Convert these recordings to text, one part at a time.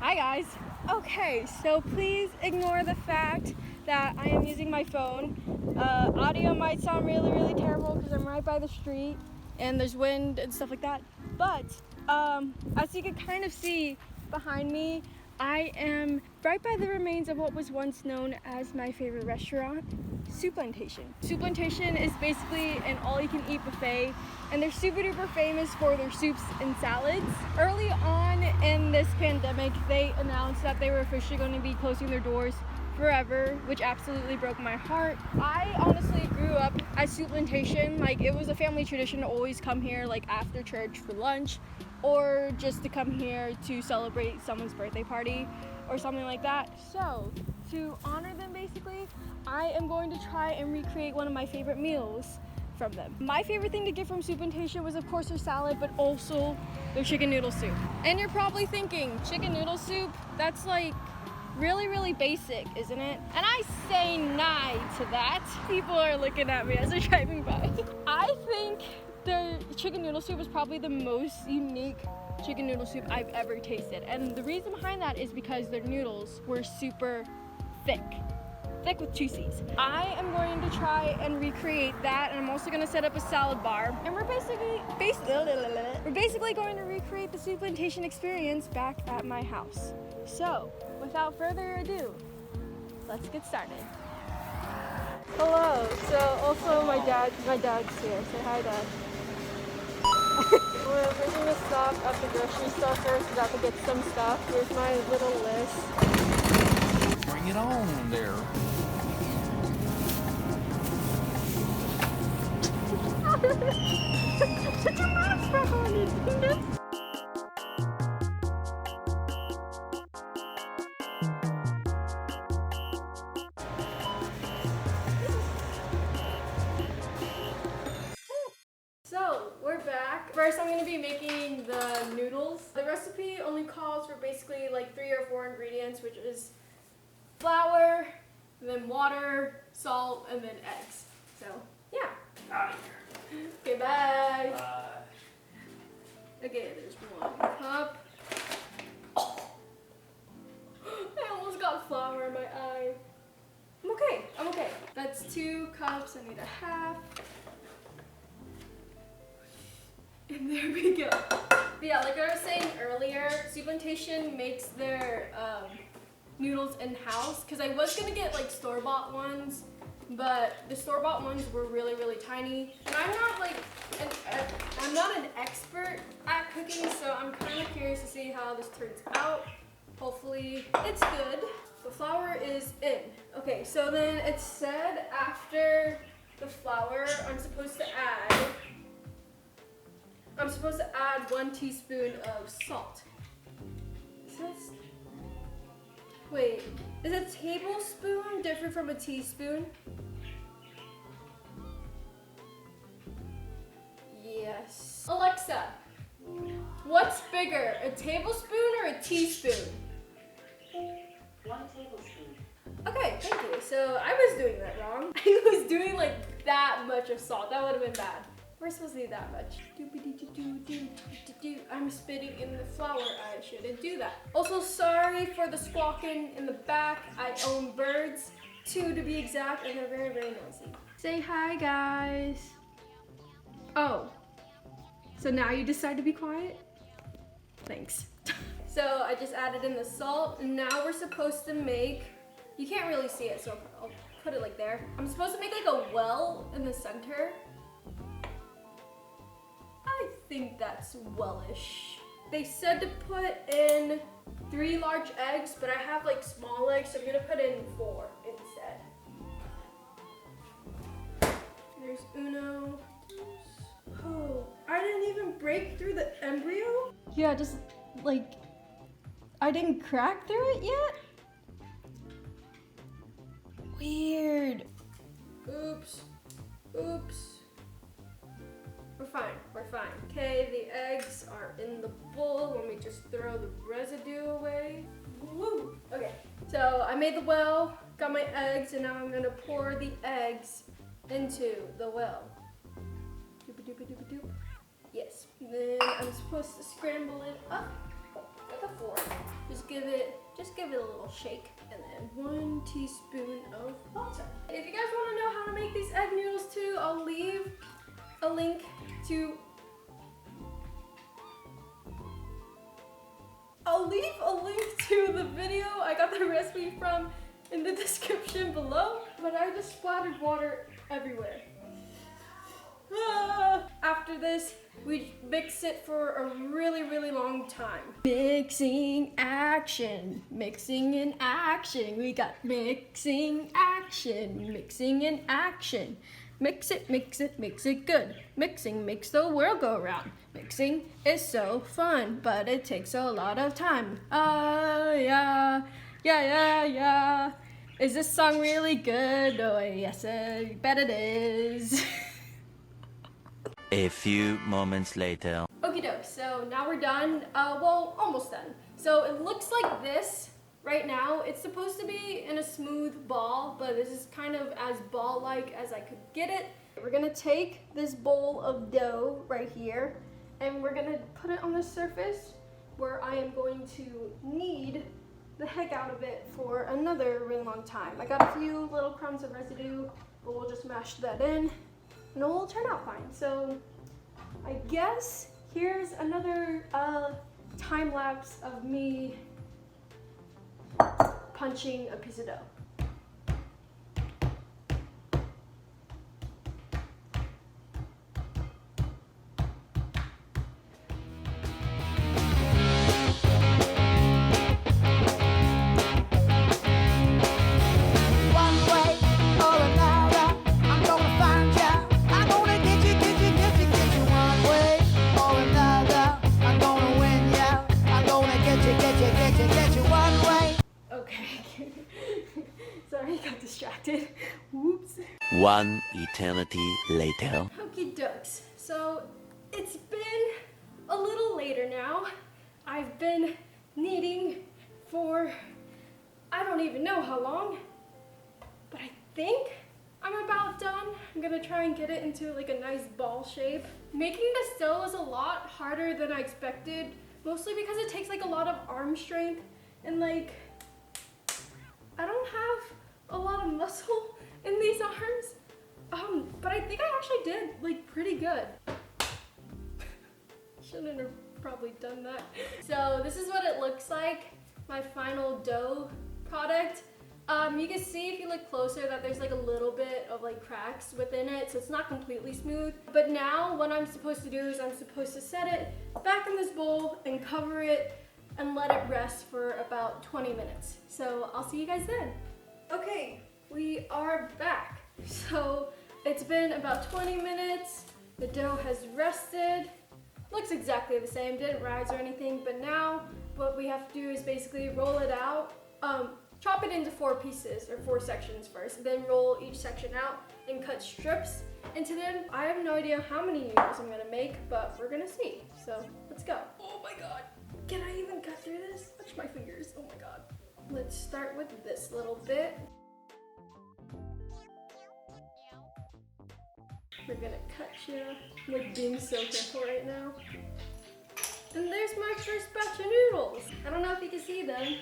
Hi guys. Okay, so please ignore the fact that I am using my phone. Audio might sound really terrible because I'm right by the street and there's wind and stuff like that. But as you can kind of see behind me, I am right by the remains of what was once known as my favorite restaurant, Souplantation. Souplantation is basically an all-you-can-eat buffet, and they're super duper famous for their soups and salads. Early on in this pandemic, they announced that they were officially going to be closing their doors forever, which absolutely broke my heart. I honestly grew up at Souplantation. Like, it was a family tradition to always come here like after church for lunch, or just to come here to celebrate someone's birthday party or something like that. So to honor them, basically, I am going to try and recreate one of my favorite meals from them. My favorite thing to get from Souplantation was, of course, their salad, but also their chicken noodle soup. And you're probably thinking, chicken noodle soup? That's like really basic, isn't it? And I say nah to that. People are looking at me as they're driving by. I think their chicken noodle soup is probably the most unique chicken noodle soup I've ever tasted. And the reason behind that is because their noodles were super thick with two C's. I am going to try and recreate that, and I'm also going to set up a salad bar. And we're basically going to recreate the Souplantation experience back at my house. So, without further ado, let's get started. Hello. So also my dad's here. Say hi, Dad. We're gonna stop at the grocery store first. We got to get some stuff. Here's my little list. Bring it on there. Put your mask back on, you dingus. So, we're back. First, I'm going to be making the noodles. The recipe only calls for basically like 3 or 4 ingredients, which is flour, then water, salt, and then eggs. So, yeah. Out of here. Okay, bye. Okay, there's 1 cup. Oh. I almost got flour in my eye. I'm okay. That's 2 cups. I need a half. And there we go. But yeah, like I was saying earlier, Souplantation makes their noodles in-house, because I was gonna get like store-bought ones, but the store-bought ones were really tiny. And I'm not an expert at cooking, so I'm kind of curious to see how this turns out. Hopefully it's good. The flour is in. Okay, so then it said after the flour, I'm supposed to add 1 teaspoon of salt. Wait, is a tablespoon different from a teaspoon? Yes. Alexa, what's bigger, a tablespoon or a teaspoon? 1 tablespoon. Okay, thank you. So I was doing that wrong. I was doing like that much of salt. That would have been bad. We're supposed to do that much. I'm spitting in the flour. I shouldn't do that. Also, sorry for the squawking in the back. I own birds, 2 to be exact, and they're very noisy. Say hi, guys. Oh, so now you decide to be quiet? Thanks. So I just added in the salt, and now we're supposed to make, you can't really see it, so I'll put it like there. I'm supposed to make like a well in the center. I think that's wellish. They said to put in 3 large eggs, but I have like small eggs, so I'm gonna put in 4 instead. There's uno. Oh, I didn't even break through the embryo? Yeah, just like, I didn't crack through it yet? Weird. Oops. We're fine. Okay, the eggs are in the bowl. Let me just throw the residue away. Woo! Okay, so I made the well, got my eggs, and now I'm gonna pour the eggs into the well. Doop-a-doop-a-doop-a-doop. Yes, then I'm supposed to scramble it up with a before. Just give it a little shake, and then 1 teaspoon of water. If you guys want to know how to make these egg noodles too, I'll leave a link to the video I got the recipe from in the description below, but I just splattered water everywhere. After this, we mix it for a really, really long time. Mixing action, mixing in action. We got mixing action, mixing in action. Mix it good. Mixing makes the world go round. Mixing is so fun, but it takes a lot of time. Yeah. Is this song really good? Oh, yes, I bet it is. A few moments later. Okie doke, so now we're done. Well, almost done. So it looks like this right now. It's supposed to be in a smooth ball, but this is kind of as ball-like as I could get it. We're gonna take this bowl of dough right here, and we're gonna put it on the surface where I am going to knead the heck out of it for another really long time. I got a few little crumbs of residue, but we'll just mash that in, and it'll turn out fine. So I guess here's another time lapse of me punching a piece of dough. Sorry, got distracted. Whoops. One eternity later. Okie dokes. So it's been a little later now. I've been kneading for I don't even know how long, but I think I'm about done. I'm gonna try and get it into like a nice ball shape. Making this dough is a lot harder than I expected, mostly because it takes like a lot of arm strength, and like I don't have a lot of muscle in these arms, but I think I actually did like pretty good. Shouldn't have probably done that. So this is what it looks like, my final dough product. You can see if you look closer that there's like a little bit of like cracks within it, so it's not completely smooth. But now what I'm supposed to do is I'm supposed to set it back in this bowl and cover it and let it rest for about 20 minutes. So I'll see you guys then. Okay, we are back. So it's been about 20 minutes. The dough has rested. Looks exactly the same, didn't rise or anything, but now what we have to do is basically roll it out. Chop it into 4 pieces or 4 sections first, then roll each section out and cut strips into them. I have no idea how many noodles I'm gonna make, but we're gonna see. So let's go. Oh my God, can I even cut through this? Touch my fingers, oh my God. Let's start with this little bit. We're gonna cut you. I'm like being so careful right now. And there's my first batch of noodles. I don't know if you can see them,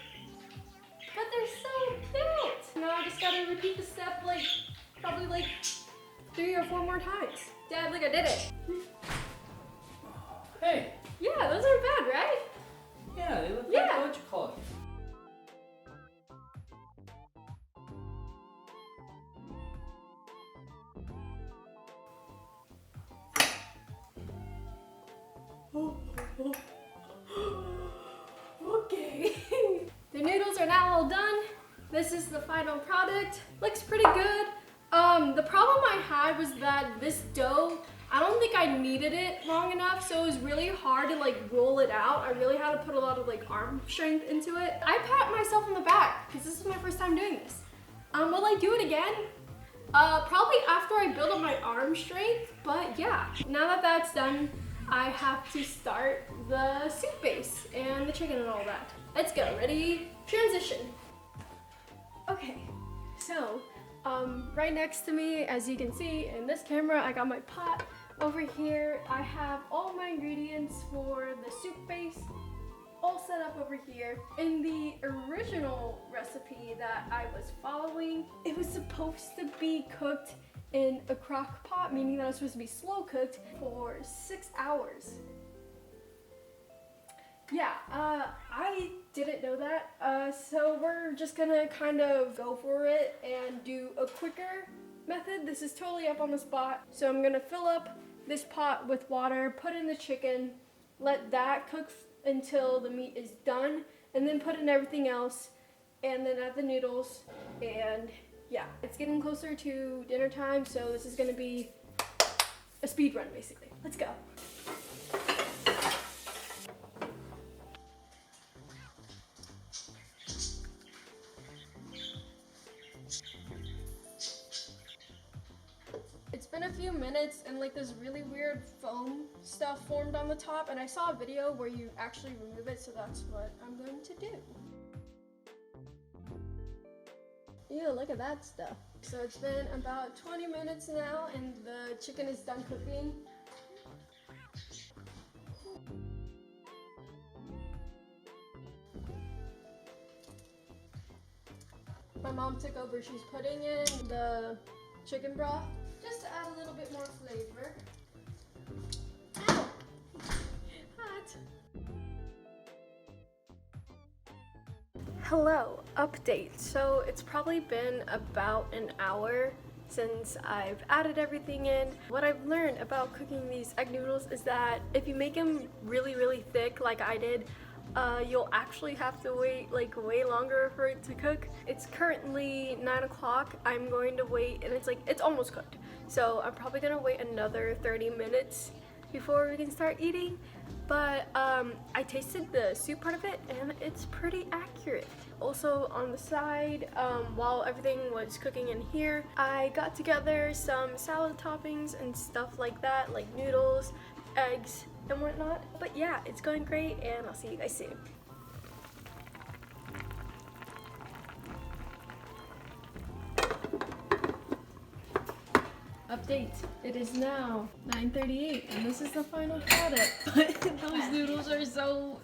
but they're so cute. Now I just gotta repeat the step like, probably like 3 or 4 more times. Dad, look, I did it. Hey. Yeah, those aren't bad, right? Yeah, they look Yeah. like what you call it. Okay. The noodles are now all done. This is the final product. Looks pretty good. The problem I had was that this dough, I don't think I kneaded it long enough, so it was really hard to like roll it out. I really had to put a lot of like arm strength into it. I pat myself on the back because this is my first time doing this. Will I do it again? Probably after I build up my arm strength, but yeah. Now that that's done, I have to start the soup base and the chicken and all that. Let's go, ready? Transition. Okay, so right next to me, as you can see in this camera, I got my pot. Over here, I have all my ingredients for the soup base. all set up over here. In the original recipe that I was following, it was supposed to be cooked in a crock pot, meaning that it was supposed to be slow cooked for 6 hours. Yeah, I didn't know that, so we're just gonna kind of go for it and do a quicker method. This is totally up on the spot. So I'm gonna fill up this pot with water, put in the chicken, let that cook until the meat is done, and then put in everything else, and then add the noodles, and yeah, it's getting closer to dinner time, so this is gonna be a speed run basically. Let's go. It's been a few minutes and like this really weird foam stuff formed on the top, and I saw a video where you actually remove it, so that's what I'm going to do. Ew, look at that stuff. So it's been about 20 minutes now and the chicken is done cooking. My mom took over. She's putting in the chicken broth just to add a little bit more flavor. Ow! Hot. Hello, update. So it's probably been about an hour since I've added everything in. What I've learned about cooking these egg noodles is that if you make them really, really thick like I did, you'll actually have to wait like way longer for it to cook. It's currently 9 o'clock. I'm going to wait, and it's almost cooked. So I'm probably gonna wait another 30 minutes before we can start eating. But I tasted the soup part of it and it's pretty accurate. Also on the side, while everything was cooking in here, I got together some salad toppings and stuff like that, like noodles, eggs, and whatnot. But yeah, it's going great, and I'll see you guys soon. Update. It is now 9:38, and this is the final product. But those noodles are so...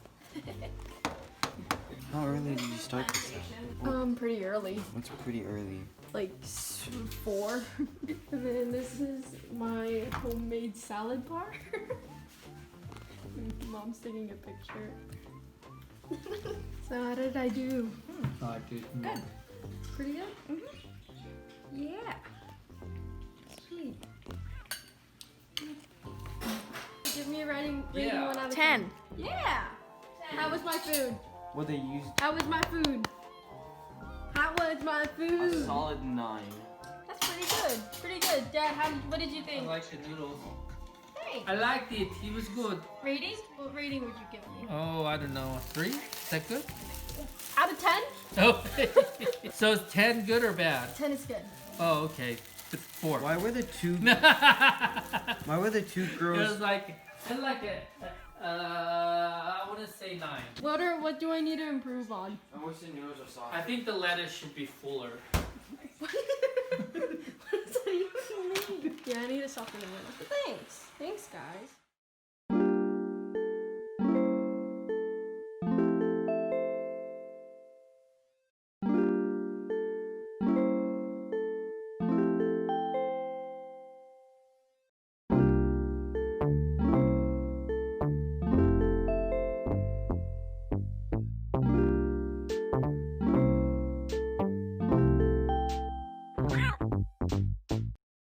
How early did you start this stuff? Pretty early. What's pretty early? Like 4. And then this is my homemade salad bar. Mom's taking a picture. So how did I do? Good. Pretty good? Mm-hmm. Yeah. Sweet. Give me a rating 1 out of 10. Yeah. How was my food? What they used? How was my food? How was my food? A solid 9. That's pretty good. Pretty good. Dad, what did you I think? like the noodles. Hey. I liked it. It was good. Rating? What rating would you give me? Oh, I don't know. 3? Is that good? Out of 10? Oh. So is 10 good or bad? 10 is good. Oh, okay. It's 4. Why were the two? Why were the two It girls? was like I wouldn't say 9. What do I need to improve on? I wish the noodles are soft. I think the lettuce should be fuller. What does that even mean? Yeah, I need to soften the middle. Thanks. Thanks, guys.